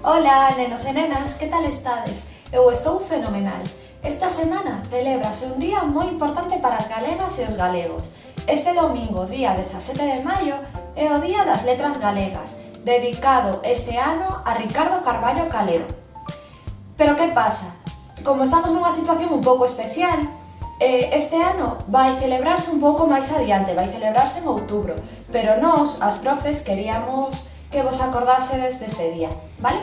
Ola, nenos e nenas, que tal estades? Eu estou fenomenal. Esta semana celébrase un día moi importante para as galegas e os galegos. Este domingo, día 17 de maio, é o Día das Letras Galegas, dedicado este ano a Ricardo Carballo Calero. Pero que pasa? Como estamos nunha situación un pouco especial, este ano vai celebrarse un pouco máis adiante, vai celebrarse en outubro, pero nós, as profes, queríamos que vos acordásedes deste día, vale?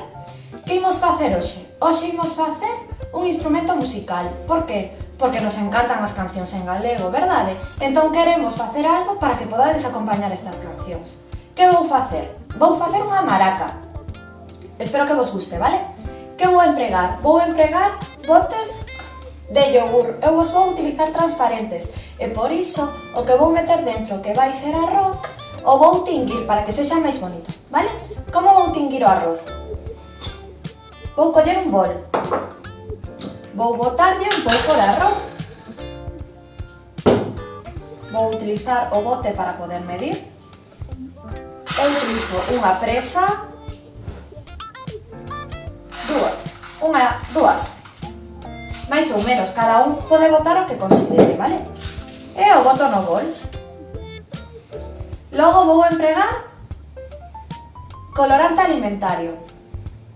Que imos facer hoxe? Hoxe imos facer un instrumento musical. Por que? Porque nos encantan as cancións en galego, verdade? Entón queremos facer algo para que podades acompañar estas cancións. Que vou facer? Vou facer unha maraca. Espero que vos guste, vale? Que vou empregar? Vou empregar botes de yogur. Eu vos vou utilizar transparentes e por iso o que vou meter dentro, que vai ser arroz, o vou tinguir para que sexa máis bonito, vale? Como vou tinguir o arroz? Vou coller un bol. Vou botarlle un pouco de arroz. Vou utilizar o bote para poder medir. Eu utilizo unha presa, dúas, máis ou menos, cada un pode botar o que considere, vale? E o boto no bol. Logo vou empregar colorante alimentario.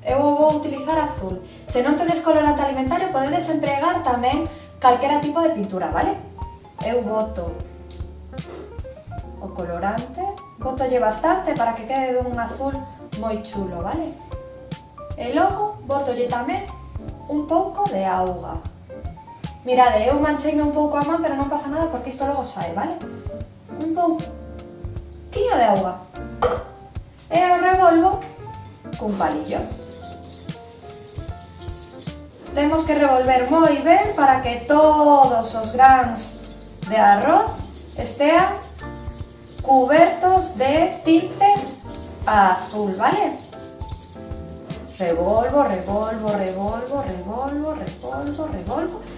Eu vou utilizar azul. Se non tedes colorante alimentario, podedes empregar tamén calquera tipo de pintura, vale? Eu boto o colorante, botolle bastante para que quede dun azul moi chulo, vale? E logo botolle tamén un pouco de auga. Mirade, eu mancheime un pouco a man, pero non pasa nada porque isto logo sae, vale? Un pouquinho de auga. E o revolvo cun palillo. Temos que revolver moi ben para que todos os grans de arroz estean cubertos de tinte azul, vale? Revolvo.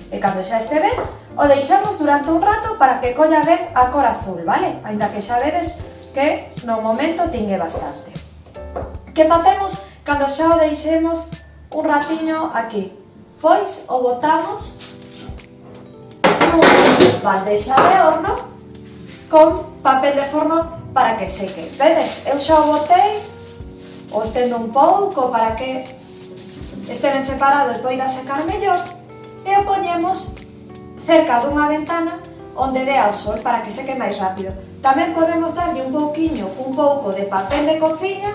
E cando xa este ben, o deixamos durante un rato para que colla ben a cor azul, vale? Ainda que xa vedes que no momento tingue bastante. Que facemos cando xa o deixemos un ratiño aquí? Pois o botamos nunha bandexa de horno con papel de forno para que seque. Vedes? Eu xa o botei, o estendo un pouco para que este ben separado e poida secar mellor e o poñemos cerca dunha ventana onde dea o sol para que seque máis rápido. Tamén podemos darlle un pouco de papel de cociña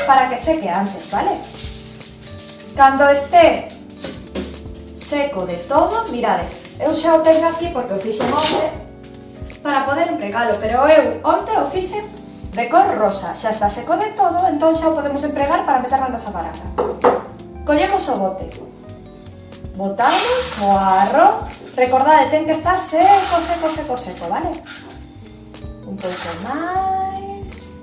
para que seque antes, vale? Cando este seco de todo, mirade, eu xa o tenho aquí porque o fixen onte para poder empregalo, pero eu onte o fixen de cor rosa, xa está seco de todo, entón xa o podemos empregar para meter na nosa maraca. Collemos o bote, botamos o arroz, recordade, ten que estar seco, vale? Un pouco máis.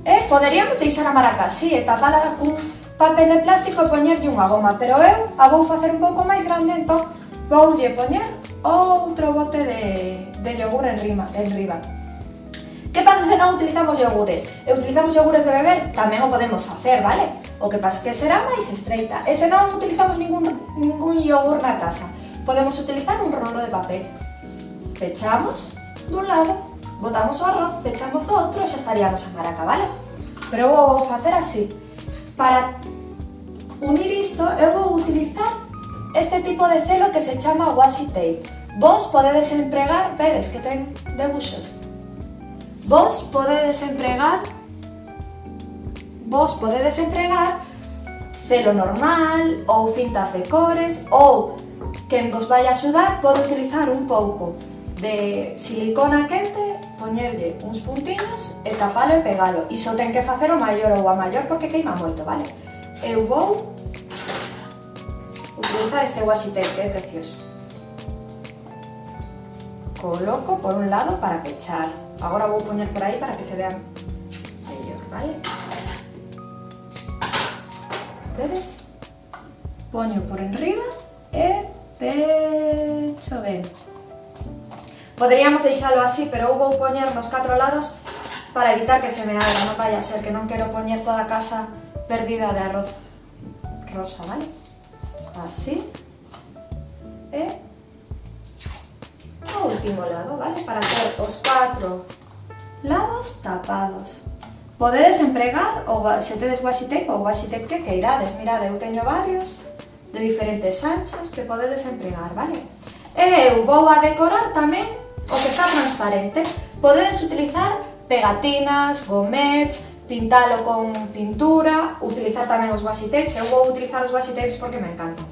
E poderíamos deixar a maraca así e tapala cun papel de plástico e poñerlle unha goma, pero eu a vou facer un pouco máis grande, entón voulle poñer outro bote de yogur en riba. Que pasa se non utilizamos yogures? E utilizamos yogures de beber, tamén o podemos facer, vale? O que pasa que será máis estreita. E se non utilizamos ningún yogur na casa, podemos utilizar un rolo de papel. Pechamos dun lado, botamos o arroz, pechamos do outro e xa estaría a nosa maraca, vale? Pero eu vou facer así. Para unir isto, eu vou utilizar este tipo de celo que se chama washi tape. Vos podedes empregar, vedes que ten debuxos. Vos podedes empregar celo normal ou cintas de cores, ou quen vos vai axudar pode utilizar un pouco de silicona quente, poñerlle uns puntiños e tapalo e pegalo. Iso ten que facer o maior ou a maior porque queima moito, vale? Eu vou utilizar este washi tape que é precioso. Coloco por un lado para pechar. Agora vou poñer por aí para que se vean mellor, vale? Vedes? Poño por enriba e pecho ben. Poderíamos deixalo así, pero eu vou poñer nos 4 lados para evitar que se me abra, non vaya a ser que non quero poñer toda a casa perdida de arroz rosa, vale? Así. E o último lado, vale? Para ter os 4 lados tapados. Podedes empregar, se tedes washi tape ou washi tape que queirades. Mirade, eu teño varios de diferentes anchos que podedes empregar, vale? E eu vou a decorar tamén o que está transparente. Podedes utilizar pegatinas, gomets, pintalo con pintura, utilizar tamén os washi tapes. Eu vou utilizar os washi tapes porque me encantan,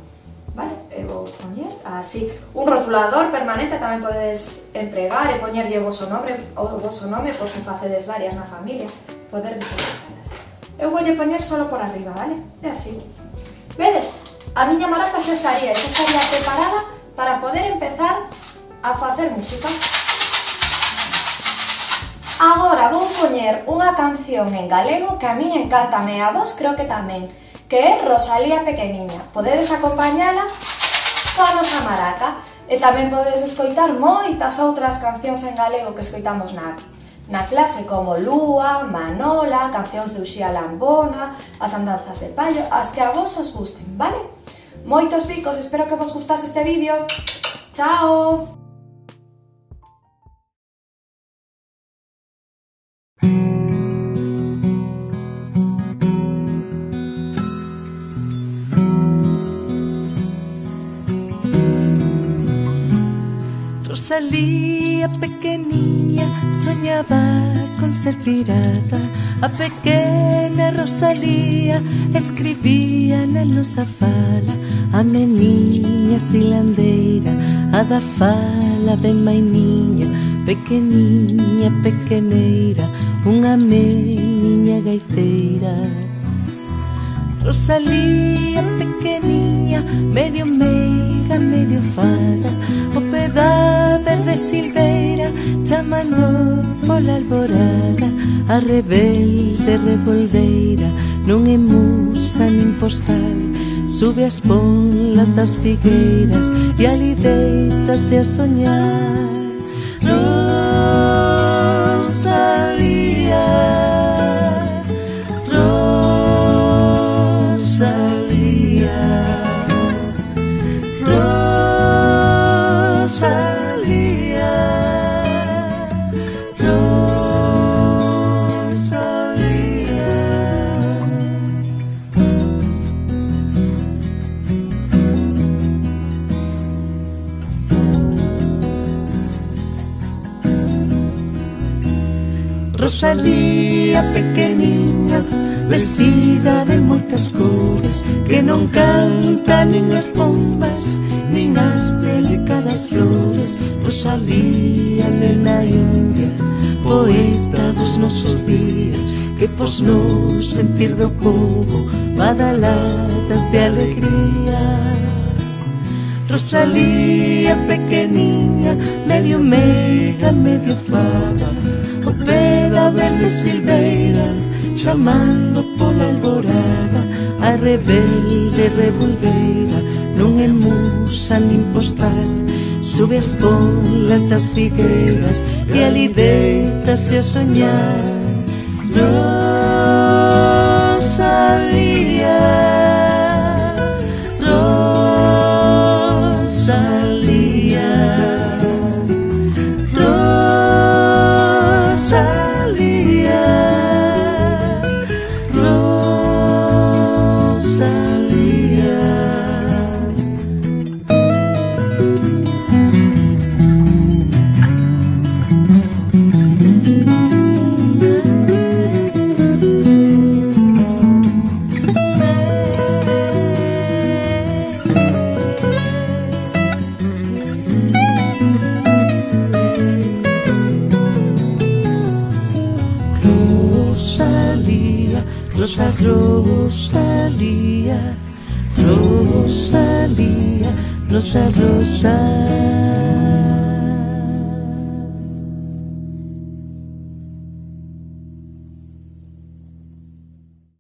vale? Eu vou poñer así. Un rotulador permanente tamén podedes empregar e poñerlle o voso nome por se facedes varias na familia, poder diferencialas. Eu voulle poñer solo por arriba, vale? E así. Vedes? A miña maraca xa estaría preparada para poder empezar a facer música. Agora vou poñer unha canción en galego que a min encántame, a vos creo que tamén, que é Rosalía Pequeniña. Podedes acompañala coa nosa maraca e tamén podedes escoitar moitas outras cancións en galego que escoitamos na clase, como Lúa, Manola, cancións de Uxía Lambona, as andanzas de Paio, as que a vos os gusten, vale? Moitos bicos, espero que vos gustase este vídeo. Chao! Rosalía pequeniña soñaba con ser pirata. A pequena Rosalía escribía na nosa fala. A meniña silandeira, a da fala ben mainiña. Pequeniña, pequeneira, unha meniña gaiteira. Rosalía pequeniña, medio meiga, medio fada. O peda verde silveira, chamando pola alborada. A rebelde reboldeira, non é musa nin postal. Sube as ponlas das figueiras e ali deitase a soñar. Rosalía, Rosalía, Rosalía, Rosalía. Rosalía pequeniña, vestida de moitas cores, que non canta nin as pombas, nin as delicadas flores. Rosalía, nena india, poeta dos nosos días, que pos no sentir do povo badaladas de alegría. Rosalía pequeniña, medio meiga, medio fada. O peda verde silveira, chamando pola alborada. A rebelde revolveira, non é musa nin postal. Sube as polas das figueiras e ali deitase a soñar. Rosalía, Rosalía, Rosalía, Rosalía. Rosa, Rosalía, Rosalía, Rosa, Rosa.